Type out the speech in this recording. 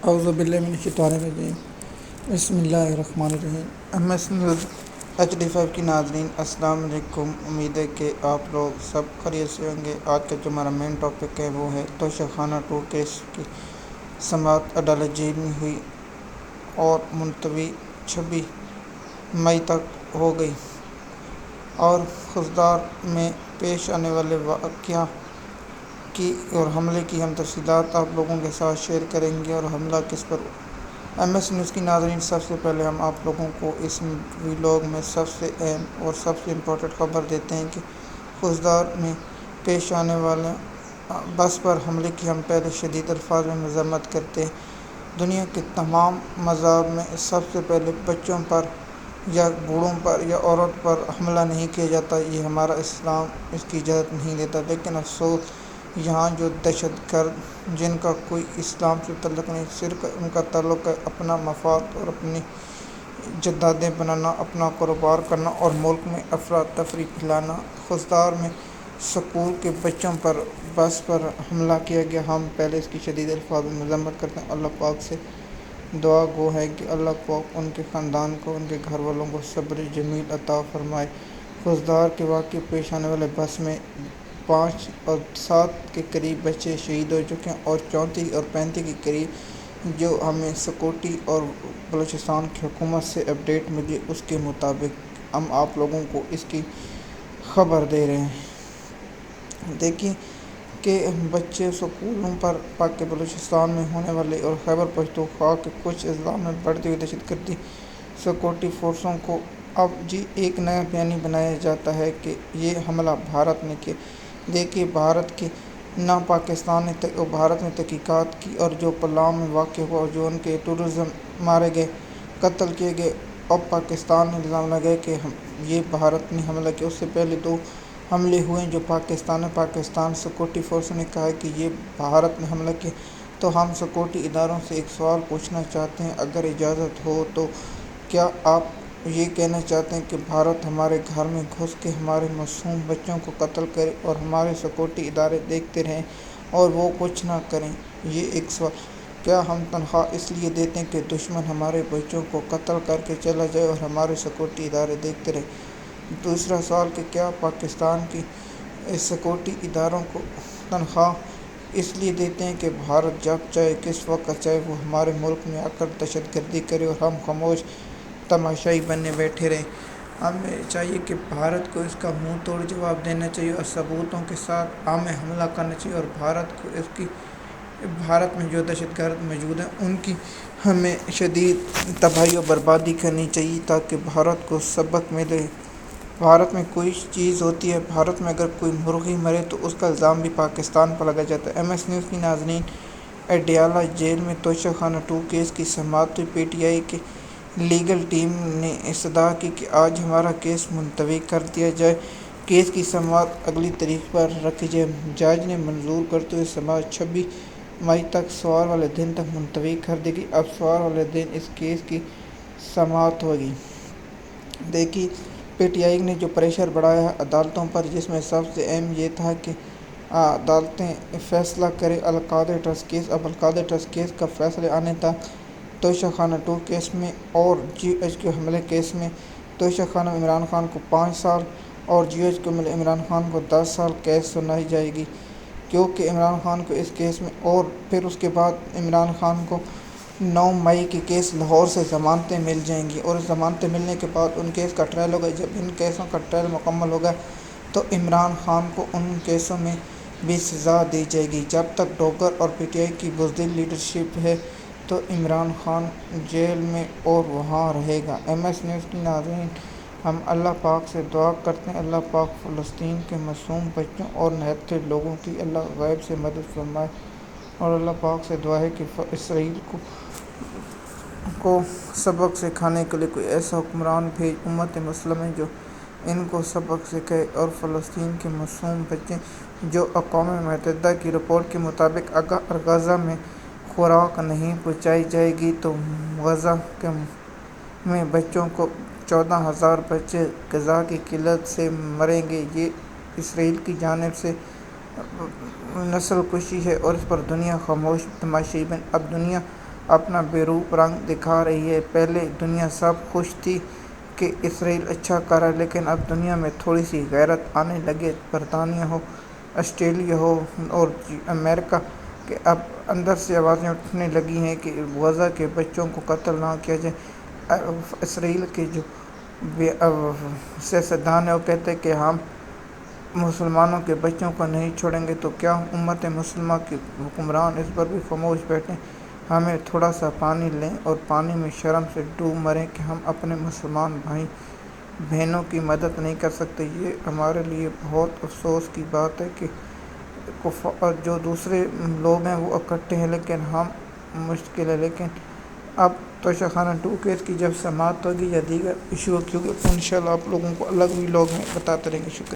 اعوذ باللہ من الشیطان الرجیم بسم اللہ الرحمن الرحیم۔ MS نیوز HD5 کی ناظرین السلام علیکم۔ امید ہے کہ آپ لوگ سب خیریت سے ہوں گے۔ آج کا جو ہمارا مین ٹاپک ہے وہ ہے توشہ خانہ 2 کیس کی سماعت عدالت جیل میں ہوئی اور ملتوی 26 مئی تک ہو گئی، اور خضدار میں پیش آنے والے واقعہ کی اور حملے کی ہم تفصیلات آپ لوگوں کے ساتھ شیئر کریں گے، اور حملہ کس پر ہوا۔ MS نیوز کی ناظرین، سب سے پہلے ہم آپ لوگوں کو اس ویلاگ میں سب سے اہم اور سب سے امپورٹنٹ خبر دیتے ہیں کہ خضدار میں پیش آنے والے بس پر حملے کی ہم پہلے شدید الفاظ میں مذمت کرتے ہیں۔ دنیا کے تمام مذاہب میں سب سے پہلے بچوں پر یا بوڑھوں پر یا عورت پر حملہ نہیں کیا جاتا، یہ ہمارا اسلام اس کی اجازت نہیں دیتا۔ لیکن افسوس، یہاں جو دہشت گرد جن کا کوئی اسلام سے تعلق نہیں، صرف ان کا تعلق ہے اپنا مفاد اور اپنی جائیدادیں بنانا، اپنا کاروبار کرنا اور ملک میں افراتفری پھیلانا۔ خضدار میں اسکول کے بچوں پر بس پر حملہ کیا گیا، ہم پہلے اس کی شدید الفاظ میں مذمت کرتے ہیں۔ اللہ پاک سے دعا گو ہے کہ اللہ پاک ان کے خاندان کو، ان کے گھر والوں کو صبر جمیل عطا فرمائے۔ خضدار کے واقعے پیش آنے والے بس میں 5 اور 7 کے قریب بچے شہید ہو چکے ہیں، اور 34 اور 35 کے قریب جو ہمیں سکیورٹی اور بلوچستان کی حکومت سے اپڈیٹ ملی، اس کے مطابق ہم آپ لوگوں کو اس کی خبر دے رہے ہیں۔ دیکھیں کہ بچے سکولوں پر پاک بلوچستان میں ہونے والے اور خیبر پختونخوا کے کچھ اضلاع میں بڑھتی ہوئی دہشت گردی سکیورٹی فورسوں کو اب ایک نیا بیانیہ بنایا جاتا ہے کہ یہ حملہ بھارت نے کیا۔ دیکھیے، بھارت کے نہ پاکستان نے بھارت میں تحقیقات کی، اور جو پہلگام میں واقع ہوا، جو ان کے ٹورسٹ مارے گئے، قتل کیے گئے، اب پاکستان نے الزام لگایا کہ یہ بھارت نے حملہ کیا۔ اس سے پہلے 2 حملے ہوئے جو پاکستان سکیورٹی فورسوں نے کہا ہے کہ یہ بھارت نے حملہ کیا۔ تو ہم سکیورٹی اداروں سے ایک سوال پوچھنا چاہتے ہیں، اگر اجازت ہو تو کیا آپ یہ کہنا چاہتے ہیں کہ بھارت ہمارے گھر میں گھس کے ہمارے معصوم بچوں کو قتل کرے اور ہمارے سکیورٹی ادارے دیکھتے رہیں اور وہ کچھ نہ کریں؟ یہ ایک سوال۔ کیا ہم تنخواہ اس لیے دیتے ہیں کہ دشمن ہمارے بچوں کو قتل کر کے چلا جائے اور ہمارے سکیورٹی ادارے دیکھتے رہیں؟ دوسرا سوال کہ کیا پاکستان کی سکیورٹی اداروں کو تنخواہ اس لیے دیتے ہیں کہ بھارت جب چاہے، کس وقت چاہے، وہ ہمارے ملک میں آ کر دہشت گردی کرے اور ہم خاموش تماشائی بنے بیٹھے رہیں؟ ہمیں چاہیے کہ بھارت کو اس کا منہ توڑ جواب دینا چاہیے اور ثبوتوں کے ساتھ ہمیں حملہ کرنا چاہیے، اور بھارت میں جو دہشت گرد موجود ہیں ان کی ہمیں شدید تباہی و بربادی کرنی چاہیے تاکہ بھارت کو سبق ملے۔ بھارت میں کوئی چیز ہوتی ہے، بھارت میں اگر کوئی مرغی مرے تو اس کا الزام بھی پاکستان پر لگا جاتا ہے۔ MS نیوز کی ناظرین، اڈیالہ جیل میں توشہ خانہ 2 کیس کی سماعت ہوئی۔ PTI کی لیگل ٹیم نے استدعا کی کہ آج ہمارا کیس ملتوی کر دیا جائے، کیس کی سماعت اگلی تاریخ پر رکھی جائے۔ جج نے منظور کرتے ہوئے سماعت 26 مئی تک سوار والے دن تک ملتوی کر دی گئی۔ اب سوار والے دن اس کیس کی سماعت ہوگی۔ دیکھیے، PTI نے جو پریشر بڑھایا ہے عدالتوں پر، جس میں سب سے اہم یہ تھا کہ عدالتیں فیصلہ کریں القادری ٹرسٹ کیس۔ اب القادری ٹرسٹ کیس کا فیصلے آنے تک توشہ خانہ 2 کیس میں اور GHQ حملے کیس میں توشہ خانہ میں عمران خان کو 5 سال اور GHQ میں عمران خان کو 10 سال قید سنائی جائے گی، کیونکہ عمران خان کو اس کیس میں، اور پھر اس کے بعد عمران خان کو 9 مئی کی کیس لاہور سے ضمانتیں مل جائیں گی، اور ضمانتیں ملنے کے بعد ان کیس کا ٹرائل ہوگا۔ جب ان کیسوں کا ٹرائل مکمل ہوگا تو عمران خان کو ان کیسوں میں بھی سزا دی جائے گی۔ جب تک ڈوگر اور PTI کی بزدل لیڈرشپ ہے تو عمران خان جیل میں اور وہاں رہے گا۔ MS نیوز کی ناظرین، ہم اللہ پاک سے دعا کرتے ہیں اللہ پاک فلسطین کے معصوم بچوں اور نہتے لوگوں کی اللہ غیب سے مدد فرمائے، اور اللہ پاک سے دعا ہے کہ اسرائیل کو سبق سکھانے کے لیے کوئی ایسا حکمران بھیج، امت مسلمہ جو ان کو سبق سکھائے، اور فلسطین کے معصوم بچے جو اقوام متحدہ کی رپورٹ کے مطابق اگر غزہ میں خوراک نہیں پہنچائی جائے گی تو غزہ میں بچوں کو 14,000 بچے غذا کی قلت سے مریں گے۔ یہ اسرائیل کی جانب سے نسل کشی ہے اور اس پر دنیا خاموش تماشائی بن۔ اب دنیا اپنا بیروپ رنگ دکھا رہی ہے۔ پہلے دنیا سب خوش تھی کہ اسرائیل اچھا کر رہا ہے، لیکن اب دنیا میں تھوڑی سی غیرت آنے لگے، برطانیہ ہو، آسٹریلیا ہو اور امریکہ کہ اب اندر سے آوازیں اٹھنے لگی ہیں کہ غزہ کے بچوں کو قتل نہ کیا جائے۔ اسرائیل کے جو سیاستدان ہیں وہ کہتے ہیں کہ ہم مسلمانوں کے بچوں کو نہیں چھوڑیں گے، تو کیا امت مسلمہ کے حکمران اس پر بھی خاموش بیٹھیں؟ ہمیں تھوڑا سا پانی لیں اور پانی میں شرم سے ڈوب مریں کہ ہم اپنے مسلمان بھائی بہنوں کی مدد نہیں کر سکتے۔ یہ ہمارے لیے بہت افسوس کی بات ہے کہ جو دوسرے لوگ ہیں وہ اکٹھے ہیں لیکن ہم مشکل ہے۔ لیکن اب توشہ خانہ 2 کے اس کی جب سماعت ہوگی یا دیگر ایشو کی ہوگی تو انشاءاللہ آپ لوگوں کو الگ بھی لوگ میں بتاتے رہیں گے۔ شکریہ۔